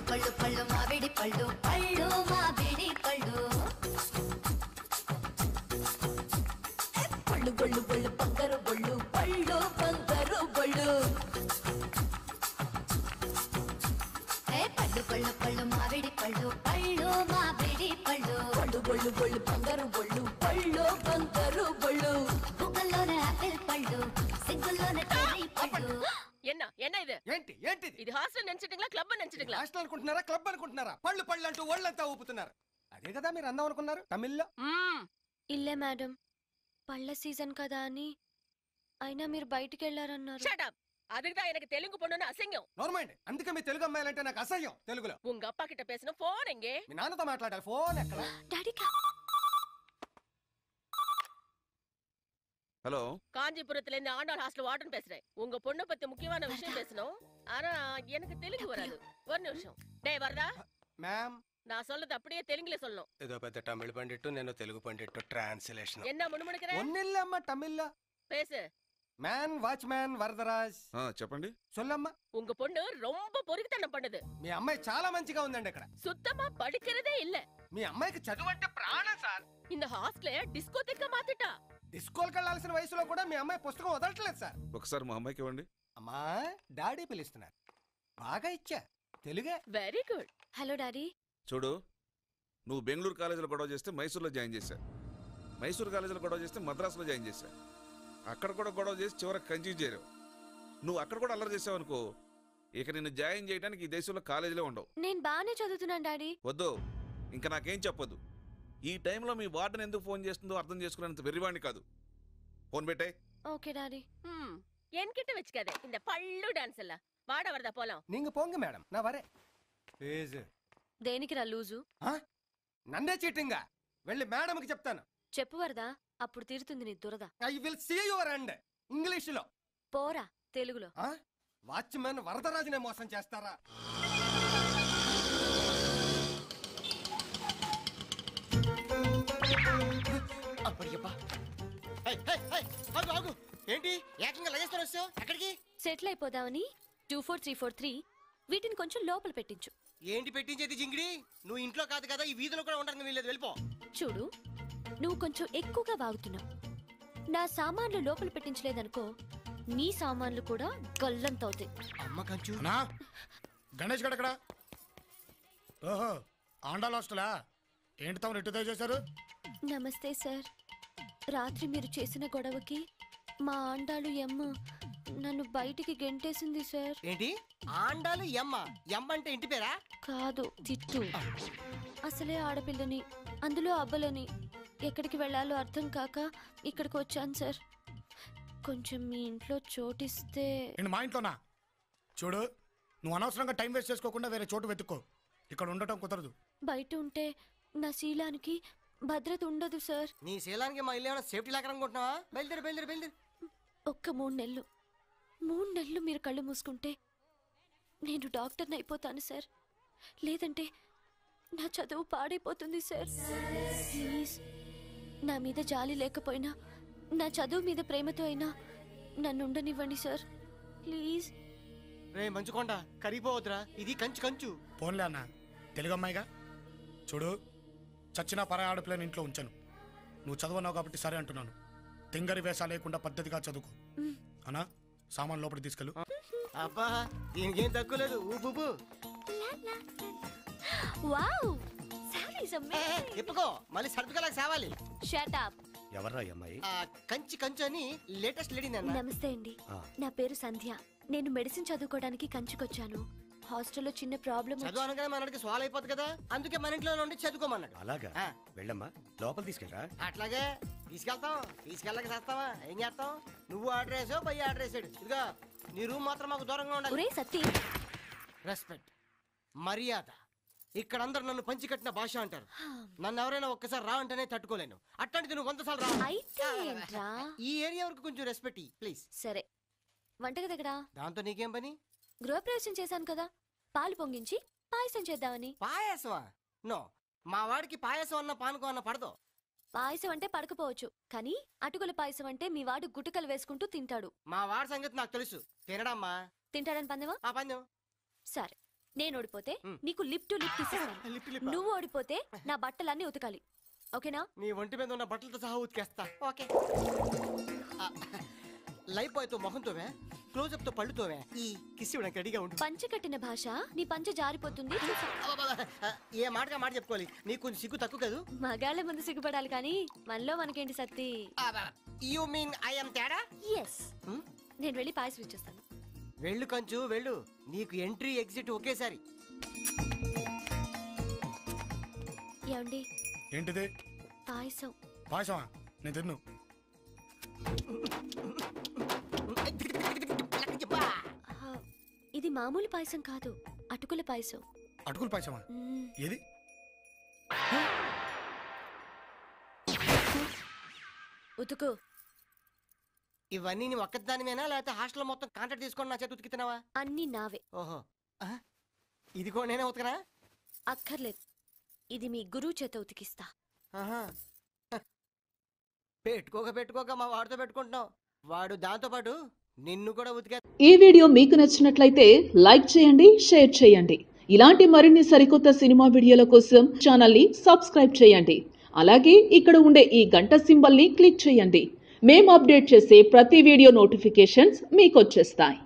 పళ్ళు పళ్ళు మామిడి పళ్ళు పళ్ళు మామిడి పళ్ళు పళ్ళు పళ్ళు పళ్ళు బంగారు బళ్ళు పళ్ళు బంగారు బళ్ళు పళ్ళు పళ్ళు పళ్ళు మామిడి పళ్ళు పళ్ళు మామిడి పళ్ళు పళ్ళు పళ్ళు పళ్ళు బంగారు బళ్ళు పళ్ళు బంగారు బళ్ళు బుగ్గల్లోనే ఆపిల్ పళ్ళు సిగ్గుల్లోనే చెర్రీ పళ్ళు என்ன இது ఏంటి ఇది హాస్టల్ నెంచటింగ్లా క్లబ్ నెంచటింగ్లా హాస్టల్ అనుకుంటున్నారా క్లబ్ అనుకుంటున్నారా పళ్ళు పళ్ళు అంటూ ఒళ్ళంతా ఊపుతున్నారు అదే కదా మీరు అందం అనుకున్నారు తమిళ్లో ఇల్లే మేడం పళ్ళ సీజన్ కదా అని అయినా మీరు బయటికి వెళ్ళారన్నారు షట్ అప్ அதுக்கு தான் எனக்கு தெலுங்கு பொண்ணுன்னு அசிங்கம் నార్మల్ అందుకే మీ తెలుగు అమ్మాయిలంటే నాకు అసహ్యం తెలుగులో உங்க அப்பா கிட்ட பேசணும் போன் எங்கே మీ నాన్నతో మాట్లాడాలి ఫోన్ ఎక్కడ డాడీ ஹலோ காஞ்சிபுரத்துல இருந்து ஆண்டாள் ஹாஸ்டல் வார்டன் பேசுறேன் உங்க பொண்ணை பத்தி முக்கியமான விஷயம் பேசணும் ஆனா எனக்கு தெலுங்கு வராது ஒரு நிமிஷம் டேய் வரதா మ్యామ్ நான் சொல்றது அப்படியே தெலுங்குல சொல்லணும் ఏదో పెద్ద తమిళ పండిట్టు నేను తెలుగు పండిట్టు ట్రాన్స్లేషన్ என்ன முணுமுணுக்கிற ఒన్నిల్లమ్మ తమిళ్లో பேசு మ్యాన్ వాచ్మ్యాన్ వరదరాజ్ చెప్పండి సొల్లమ్మ உங்க பொண்ணு ரொம்ப பொறுக்கித்தனம் பண்ணுது మీ అమ్మాయి చాలా మంచిగా ఉందండి ఇక్కడ சுத்தமா படிக்கிறதே இல்ல మీ అమ్మాయికి చదువు అంటే ప్రాణం సార్ இந்த ஹாஸ்டல டிஸ்கோதெக்க மாத்திட்டா డిస్కోల్కి వెళ్ళాల్సిన వయసులో కూడా మీ అమ్మాయి పుస్తకం వదలట్లేదు సార్ ఒకసారి మా అమ్మాయికి ఇవ్వండి అమ్మా డాడీ పిలుస్తున్నారు బాగా ఇచ్చా తెలుగే వెరీ గుడ్ హలో డాడీ చూడు నువ్వు బెంగళూరు కాలేజీలో గొడవ చేస్తే మైసూర్లో జాయిన్ చేశా మైసూరు కాలేజీలో గొడవ చేస్తే మద్రాసులో జాయిన్ చేశా అక్కడ కూడా గొడవ చేసి చివరికి కన్ఫ్యూజ్ చేరావు నువ్వు అక్కడ కూడా అల్లరి చేసావు అనుకో ఇక నిన్ను జాయిన్ చేయడానికి ఈ దేశంలో కాలేజీలో ఉండవు నేను బాగానే చదువుతున్నాను డాడీ వద్దు ఇంకా నాకేం చెప్పొద్దు ఈ టైంలో మీ వార్డెన్ ఎందుకు ఫోన్ చేస్తుందో అర్థం చేసుకునేంత వెర్రివాణ్ణి కాదు ఫోన్ పెట్టే ఓకే డాడీ என்கிட்ட வச்சுக்காத இந்த பள்ளு டான்ஸ் எல்லாம் வாட வரதா போலாம் நீங்க போங்க మేడం నా వరే ప్లీజ్ దేనికి రా లూజు నన్నే చీటింగా వెళ్ళి మేడంకి చెప్తాను చెప్పు వరదా అప్పుడు తీరుతుంది నీ దురద I will see your end English లో పోరా తెలుగులో వాచ్మెన్ వరదరాజునే మోసం చేస్తారా ఏంటి ఏకంగా లగేస్తారు వచ్చావు ఎక్కడికి సెటిల్ అయిపోదామని 24343 వీటిని కొంచెం లోపల పెట్టించు ఏంటి పెట్టించేది జింగిడి నువ్వు ఇంట్లో కాదు కదా ఈ వీధిలో కూడా ఉండడానికి వీల్లేదు వెళ్ళిపో చూడు నువ్వు కొంచెం ఎక్కువగా వాగుతున్నావు నా సామాన్లు లోపల పెట్టించలేదనుకో నీ సామాన్లు కూడా గల్లంతవుతాయి అమ్మ కంచు గణేష్ గడకడా ఓహో ఆండాల్ హాస్టలా ఏంటి తమరు ఎట్టుదో చేశారు నమస్తే సార్ రాత్రి మీరు చేసిన గొడవకి మా ఆండాలు ఎమ్మ నన్ను బయటికి గెంటేసింది సార్ ఏంటి ఆండాలు ఎమ్మ ఎమ్మ అంటే ఇంటి పేరా కాదు తిట్టు అసలే ఆడపిల్లని అందులో అబ్బలని ఎక్కడికి వెళ్ళాలో అర్థం కాక ఇక్కడికి వచ్చాను సార్ కొంచెం మీ ఇంట్లో చోటిస్తే నేను మా ఇంట్లోనా చూడు నువ్వు అనవసరంగా టైం వేస్ట్ చేసుకోకుండా వేరే చోటు వెతుక్కో ఇక్కడ ఉండటం కుదరదు బయట ఉంటే నా శీలానికి భద్రత ఉండదు సార్ నీ శీలానికి మా ఇల్లు ఏమైనా సేఫ్టీ లాగా అనుకుంటున్నావా బయలుదేరి ఒక్క 3 నెలలు మీరు కళ్ళు మూసుకుంటే నేను డాక్టర్ని అయిపోతాను సార్ లేదంటే నా చదువు పాడైపోతుంది సార్ ప్లీజ్ నా మీద జాలి లేకపోయినా నా చదువు మీద ప్రేమతో అయినా నన్ను ఉండనివ్వండి సార్ ప్లీజ్ రే మంచుకొండ కరిగిపోవద్దురా ఇది కంచు పోన్లే అన్న తెలుగు అమ్మాయిగా చూడు చచ్చిన పరాయి ఆడపిల్లని ఇంట్లో ఉంచాను నువ్వు చదువున్నావు కాబట్టి సరే అంటున్నాను తింగరి వేషాలు లేకుండా పద్ధతిగా చదువుకో అన్నా సామాన్ లోపలికి తీసుకెళ్ళు అబ్బా దీనికేం తక్కువ లేదు ఊపు వావ్ సారీస్ అమేజింగ్ చెప్పుకో మళ్ళీ సర్దుకోలేక సావాలి షట్ అప్ ఎవర్రా అమ్మాయి కంచు అని లేటెస్ట్ లేడీ నమస్తే అండి నా పేరు సంధ్య నేను మెడిసిన్ చదువుకోవడానికి కంచుకొచ్చాను హాస్టల్లో చిన్న ప్రాబ్లం చదువు అనగానే మనకి సాల్వ్ అయిపోతుంది కదా అందుకే మన ఇంట్లో నుండి చదువుకోమన్నాడు అలాగా వెళ్ళమ్మా లోపల తీసుకెళ్ళరా అట్లాగే తీసుకెళ్ళక చేస్తావా ఏం చేస్తాం నువ్వు ఆర్డర్ వేసావు పై ఆర్డర్ వేసాడు ఇదిగా నీ రూమ్ మాత్రం మాకు దూరంగా ఉండాలి సత్తి రెస్పెక్ట్ మర్యాద ఇక్కడ అందరు నన్ను పంచి కట్టిన భాష అంటారు నన్ను ఎవరైనా ఒక్కసారి రా అంటేనే తట్టుకోలేను అట్లాంటిది నువ్వు 100 సార్లు రా ఈ ఏరియా వరకు కొంచెం రెస్పెక్ట్ ప్లీజ్ సరే వంటగది దగ్గర దాంతో నీకేం పని గృహప్రవేశం చేశాను కదా పాలు పొంగించి పాయసం చేద్దామని పాయసమా నో మా వాడికి పాయసం అన్న పానకం అన్న పడదు పాయసం అంటే పడకపోవచ్చు కానీ అటుకుల పాయసం అంటే మీ వాడు గుటకలు వేసుకుంటూ తింటాడు మా వాడి సంగతి నాకు తెలుసు తినడమ్మా తింటాడని పందెమా ఆ పందెం సరే నేను ఓడిపోతే నీకు లిప్ టు లిప్ తీసేస్తాను. లిప్ లిప్ నువ్వు ఓడిపోతే నా బట్టలన్నీ ఉతకాలి. ఓకేనా? నీ ఒంటి మీద ఉన్న బట్టలతో సహా ఉతికేస్తా. ఓకే. లైఫ్ బాయ్ తో మొహంతోవే, క్లోజప్ తో పళ్ళుతోవే, ఈ కిస్ ఇవ్వడానికి రెడీగా ఉండు. పంచ కట్టిన భాష నీ పంచ జారిపోతుంది. ఏ మాటగా మాట చెప్పుకోవాలి, నీకు కొంచెం సిగ్గు తక్కువ కదా. మగాళ్ళ ముందు సిగ్గుపడాలి కానీ మనలో మనకేంటి Satti? You mean I am తేడా? ఎస్. నేను వెళ్ళి పాయసం ఇచ్చేస్తాను. వెళ్ళు కంచు వెళ్ళు, నీకు ఎంట్రీ ఎగ్జిట్ ఒకేసారి. ఏమండి? ఏంటిది? పాయసం. పాయసమా? నేను తిన్ను. ఇది మామూలు పాయసం కాదు, అటుకుల పాయసం. అటుకుల పాయసమా? ఏది? ఉతుకు. ఇవన్నీ నీ ఒక్కదానివేనా లేకపోతే హాస్టల్ మొత్తం కాంట్రాక్ట్ తీసుకొని నా చేతి ఉతికితున్నావా? అన్ని నావే. ఓహో, ఇది కూడా నేనే ఉతకనా? అక్కర్లేదు, ఇది మీ గురువు చేత ఉతికిస్తా. పెట్టుకోక మా వాడితో పెట్టుకుంటున్నావు, వాడు దాంతో పాటు నిన్ను కూడా ఉతికే. ఈ వీడియో మీకు నచ్చినట్లయితే లైక్ చేయండి, షేర్ చేయండి. ఇలాంటి మరిన్ని సరికొత్త సినిమా వీడియోల కోసం ఛానల్ని సబ్స్క్రైబ్ చేయండి. అలాగే ఇక్కడ ఉండే ఈ గంట సింబల్ని క్లిక్ చేయండి. మేము అప్డేట్ చేసే ప్రతి వీడియో నోటిఫికేషన్స్ మీకు వచ్చేస్తాయి.